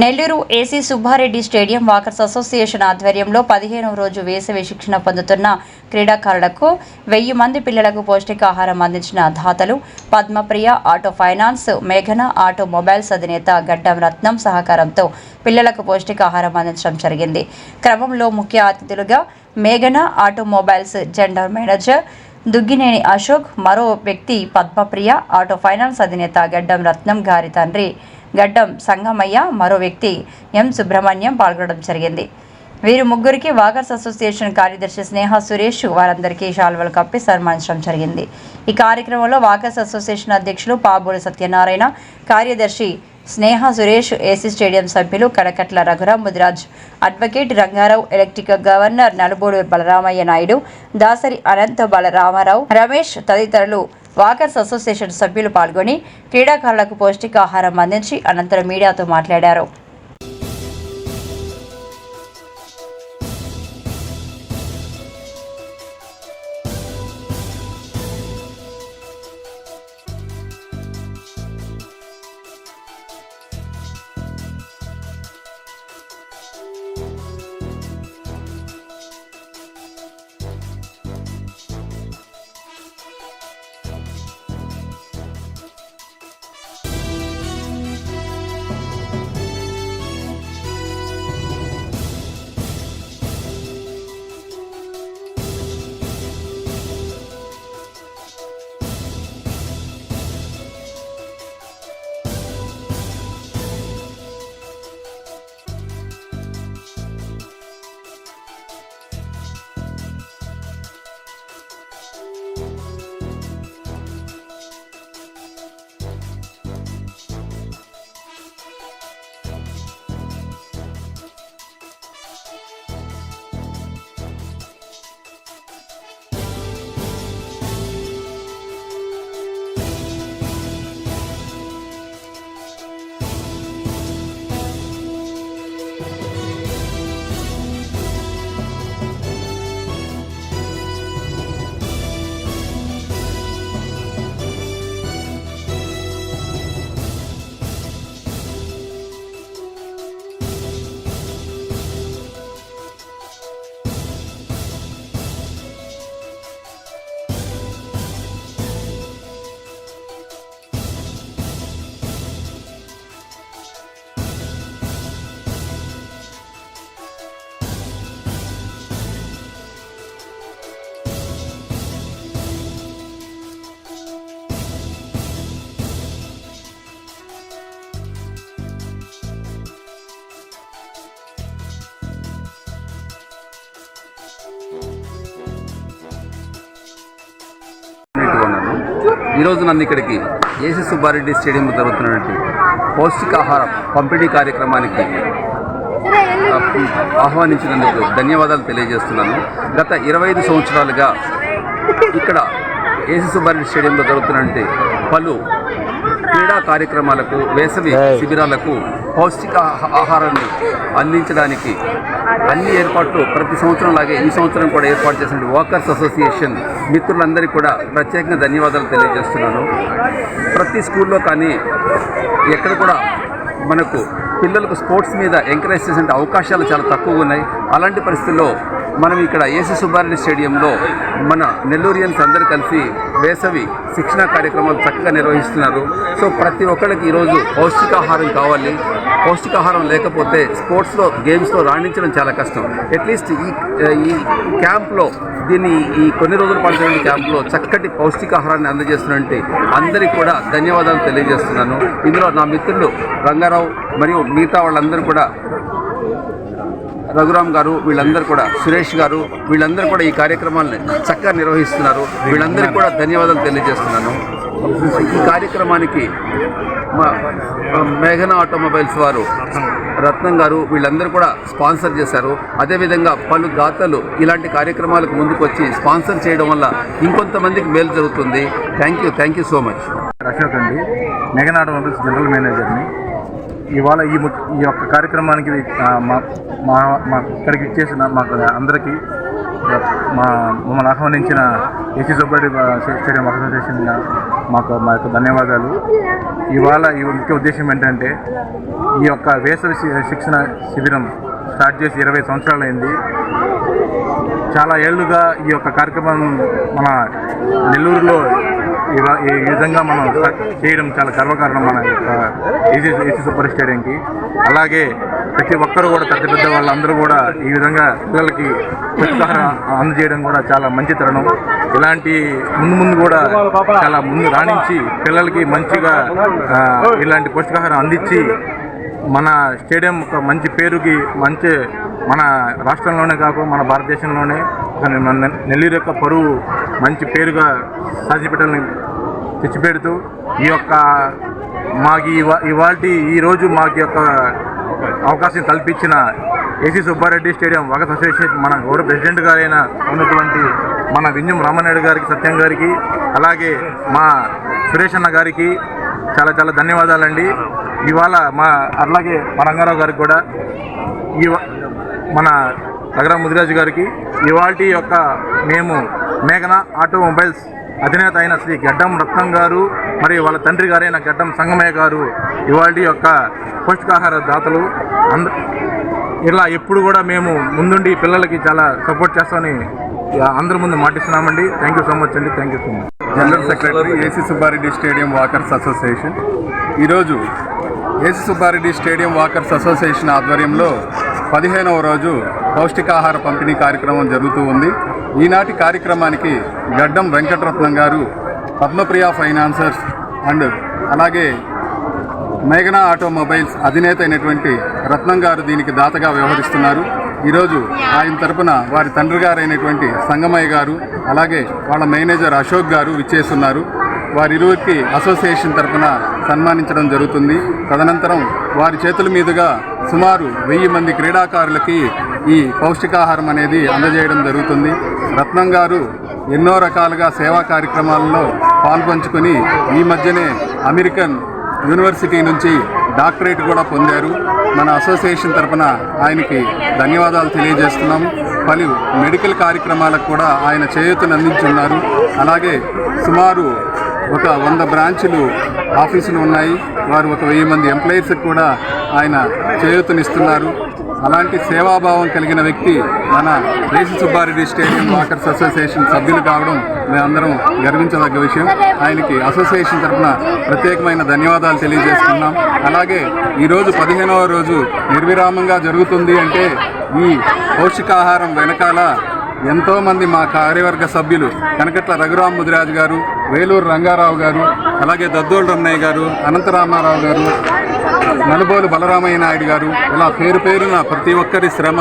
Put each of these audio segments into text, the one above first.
Nellore AC Subbareddy stadium walkers association ఆధ్వర్యంలో 15వ రోజు వేసవి శిక్షణ పొందుతున్న క్రీడాకారులకు 1000 మంది పిల్లలకు పౌష్టికాహారం అందించిన దాతలు పద్మప్రియ ఆటో ఫైనాన్స్, మేఘన ఆటో మొబైల్స్ అధినేత గడ్డం రత్నం సహకారంతో పిల్లలకు పౌష్టికాహారం అందించడం జరిగింది. క్రమంలో ముఖ్య అతిథులుగా మేఘన auto mobiles general manager Duggineni Ashok, మరో వ్యక్తి పద్మప్రియ ఆటో ఫైనాన్స్ అధినేత గడ్డం రత్నం గారి తండ్రి గడ్డం సంగమయ్య, మరో వ్యక్తి ఎం సుబ్రహ్మణ్యం పాల్గొనడం జరిగింది. వీరు ముగ్గురికి వాకర్స్ అసోసియేషన్ కార్యదర్శి స్నేహ సురేష్ వారందరికీ శాల్వలు కప్పి సన్మానించడం జరిగింది. ఈ కార్యక్రమంలో వాకర్స్ అసోసియేషన్ అధ్యక్షులు పాబోడి సత్యనారాయణ, కార్యదర్శి స్నేహ సురేష్, ఏసీ స్టేడియం సభ్యులు Kadakatla Raghuram Mudiraj, advocate Rangarao, electric governor Nalubodu Balaramaiah Naidu, Dasari Anantha Balaramarao, Ramesh తదితరులు వాకర్స్ అసోసియేషన్ సభ్యులు పాల్గొని క్రీడాకారులకు పౌష్టికాహారం అందించి అనంతరం మీడియాతో మాట్లాడారు. ఈరోజు నన్ను ఇక్కడికి ఏసీ సుబ్బారెడ్డి స్టేడియంలో జరుగుతున్నటువంటి పౌష్టికాహార పంపిణీ కార్యక్రమానికి ఆహ్వానించినందుకు ధన్యవాదాలు తెలియజేస్తున్నాను. గత 25 సంవత్సరాలుగా ఇక్కడ ఏసీ సుబ్బారెడ్డి స్టేడియంలో జరుగుతున్నటువంటి పలు క్రీడా కార్యక్రమాలకు, వేసవి శిబిరాలకు పౌష్టిక ఆహారాన్ని అందించడానికి అన్ని ఏర్పాట్లు ప్రతి సంవత్సరం లాగే ఈ సంవత్సరం కూడా ఏర్పాటు చేసిన వాకర్స్ అసోసియేషన్ మిత్రులందరికీ కూడా ప్రత్యేకంగా ధన్యవాదాలు తెలియజేస్తున్నాను. ప్రతి స్కూల్లో కానీ ఎక్కడ కూడా మనకు పిల్లలకు స్పోర్ట్స్ మీద ఎంకరేజ్ చేసే అవకాశాలు చాలా తక్కువగా ఉన్నాయి. అలాంటి పరిస్థితుల్లో మనం ఇక్కడ ఏసీ సుబ్బారెడ్డి స్టేడియంలో మన నెల్లూరియన్స్ అందరూ కలిసి వేసవి శిక్షణ కార్యక్రమాలు చక్కగా నిర్వహిస్తున్నారు. సో ప్రతి ఒక్కరికి ఈరోజు పౌష్టికాహారం కావాలి. పౌష్టికాహారం లేకపోతే స్పోర్ట్స్లో, గేమ్స్లో రాణించడం చాలా కష్టం. అట్లీస్ట్ ఈ క్యాంప్లో ఈ కొన్ని రోజుల పాటు క్యాంప్లో చక్కటి పౌష్టికాహారాన్ని అందజేస్తున్నట్టు అందరికీ కూడా ధన్యవాదాలు తెలియజేస్తున్నాను. ఇందులో నా మిత్రులు రంగారావు మరియు మిగతా వాళ్ళందరూ కూడా, రఘురామ్ గారు, వీళ్ళందరూ కూడా, సురేష్ గారు, వీళ్ళందరూ కూడా ఈ కార్యక్రమాన్ని చక్కగా నిర్వహిస్తున్నారు. వీళ్ళందరికీ కూడా ధన్యవాదాలు తెలియజేస్తున్నాను. ఈ కార్యక్రమానికి మేఘన ఆటోమొబైల్స్ వారు, రత్నం గారు, వీళ్ళందరూ కూడా స్పాన్సర్ చేశారు. అదేవిధంగా పలు దాతలు ఇలాంటి కార్యక్రమాలకు ముందుకు వచ్చి స్పాన్సర్ చేయడం వల్ల ఇంకొంతమందికి మేలు జరుగుతుంది. Thank you so much. Ashok అండి, మేఘన ఆటోమొబైల్స్ జనరల్ మేనేజర్ని. ఇవాళ ఈ యొక్క కార్యక్రమానికి మా ఇక్కడికి ఇచ్చేసిన మాకు అందరికీ మమ్మల్ని ఆహ్వానించిన ఏసీ సుబ్బారెడ్డి స్టేడియం అసోసియేషన్ మా యొక్క ధన్యవాదాలు. ఇవాళ ఈ ముఖ్య ఉద్దేశం ఏంటంటే ఈ యొక్క వేసవి శిక్షణ శిబిరం స్టార్ట్ చేసి 20 సంవత్సరాలైంది. చాలా ఏళ్లుగా ఈ యొక్క కార్యక్రమం మన నెల్లూరులో ఈ విధంగా మనం చేయడం చాలా గర్వకారణం మన యొక్క ఏసీ సూపర్ స్టేడియంకి. అలాగే ప్రతి ఒక్కరు కూడా పెద్ద వాళ్ళందరూ కూడా ఈ విధంగా పిల్లలకి పౌష్టికాహారం అందజేయడం కూడా చాలా మంచి తరుణం. ఇలాంటి ముందు కూడా చాలా ముందు రాణించి పిల్లలకి మంచిగా ఇలాంటి పౌష్టికాహారం అందించి మన స్టేడియం ఒక మంచి పేరుకి మన రాష్ట్రంలోనే కాకుండా మన భారతదేశంలోనే మన నెల్లూరు యొక్క పరువు మంచి పేరుగా సాధించబెట్టాలని తెచ్చిపెడుతూ ఈ యొక్క ఈరోజు మాకు యొక్క అవకాశం కల్పించిన AC Subbareddy stadium walkers association మన గౌరవ ప్రెసిడెంట్ గారైన ఉన్నటువంటి మన వింజం రామానాయుడు గారికి, సత్యం గారికి, అలాగే మా సురేష్ అన్న గారికి చాలా ధన్యవాదాలండి. ఇవాళ అలాగే మా రంగారావు గారికి కూడా, మన నగరం ముదిరాజు గారికి, ఇవాల్టి యొక్క మేము మేఘన ఆటోమొబైల్స్ అధినేత అయిన శ్రీ గడ్డం రత్నం గారు మరియు వాళ్ళ తండ్రి గారైన గడ్డం సంగమయ్య గారు ఇవాల్టి యొక్క పౌష్టికాహార దాతలు. ఇలా ఎప్పుడు కూడా మేము ముందుండి పిల్లలకి చాలా సపోర్ట్ చేస్తామని అందరి ముందు మాటిస్తున్నామండి. థ్యాంక్ యూ సో మచ్ అండి. Thank you so much. General secretary AC Subbareddy stadium walkers association. ఈరోజు AC Subbareddy stadium walkers association ఆధ్వర్యంలో 15వ రోజు పౌష్టికాహార పంపిణీ కార్యక్రమం జరుగుతూ ఉంది. ఈనాటి కార్యక్రమానికి గడ్డం వెంకటరత్నం గారు, పద్మప్రియ ఫైనాన్సర్స్ అండ్ అలాగే మేఘనా ఆటోమొబైల్స్ అధినేత అయినటువంటి రత్నం గారు దీనికి దాతగా వ్యవహరిస్తున్నారు. ఈరోజు ఆయన తరపున వారి తండ్రి గారైనటువంటి సంగమయ్య గారు, అలాగే వాళ్ళ మేనేజర్ అశోక్ గారు విచ్చేస్తున్నారు. వారిరువురికి అసోసియేషన్ తరపున సన్మానించడం జరుగుతుంది. తదనంతరం వారి చేతుల మీదుగా సుమారు 1000 మంది క్రీడాకారులకి ఈ పౌష్టికాహారం అనేది అందజేయడం జరుగుతుంది. రత్నం గారు ఎన్నో రకాలుగా సేవా కార్యక్రమాలలో పాల్పంచుకొని ఈ మధ్యనే అమెరికన్ యూనివర్సిటీ నుంచి డాక్టరేట్ కూడా పొందారు. మన అసోసియేషన్ తరపున ఆయనకి ధన్యవాదాలు తెలియజేస్తున్నాము. పలు మెడికల్ కార్యక్రమాలకు కూడా ఆయన చేయూతను అందించున్నారు. అలాగే సుమారు ఒక 100 బ్రాంచులు ఆఫీసులు ఉన్నాయి. వారు ఒక 1000 మంది ఎంప్లాయీస్కి కూడా ఆయన చేయూతనిస్తున్నారు. అలాంటి సేవాభావం కలిగిన వ్యక్తి మన AC Subbareddy stadium walkers association సభ్యులు కావడం మేమందరం గర్వించదగ్గ విషయం. ఆయనకి అసోసియేషన్ తరఫున ప్రత్యేకమైన ధన్యవాదాలు తెలియజేస్తున్నాం. అలాగే ఈరోజు 15వ రోజు నిర్విరామంగా జరుగుతుంది అంటే ఈ పౌష్టికాహారం వెనకాల ఎంతోమంది మా కార్యవర్గ సభ్యులు కనకట్ల రఘురామ్ ముదిరాజు గారు, వేలూరు రంగారావు గారు, అలాగే దద్దోళ్ళు రమణయ్య గారు, అనంతరామారావు గారు, నలుబోలు బలరామయ్య నాయుడు గారు, ఇలా పేరున ప్రతి ఒక్కరి శ్రమ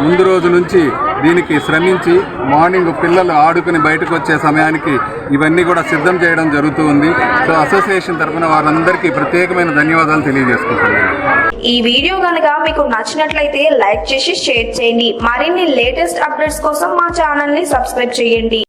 ముందు రోజు నుంచి దీనికి శ్రమించి మార్నింగ్ పిల్లలు ఆడుకుని బయటకు వచ్చే సమయానికి ఇవన్నీ కూడా సిద్ధం చేయడం జరుగుతూ ఉంది. సో అసోసియేషన్ తరఫున వారందరికీ ప్రత్యేకమైన ధన్యవాదాలు తెలియజేసుకుంటున్నాను. ఈ వీడియో కనుక మీకు నచ్చినట్లయితే లైక్ చేసి షేర్ చేయండి. మరిన్ని లేటెస్ట్ అప్డేట్స్ కోసం మా ఛానల్ ని సబ్స్క్రైబ్ చేయండి.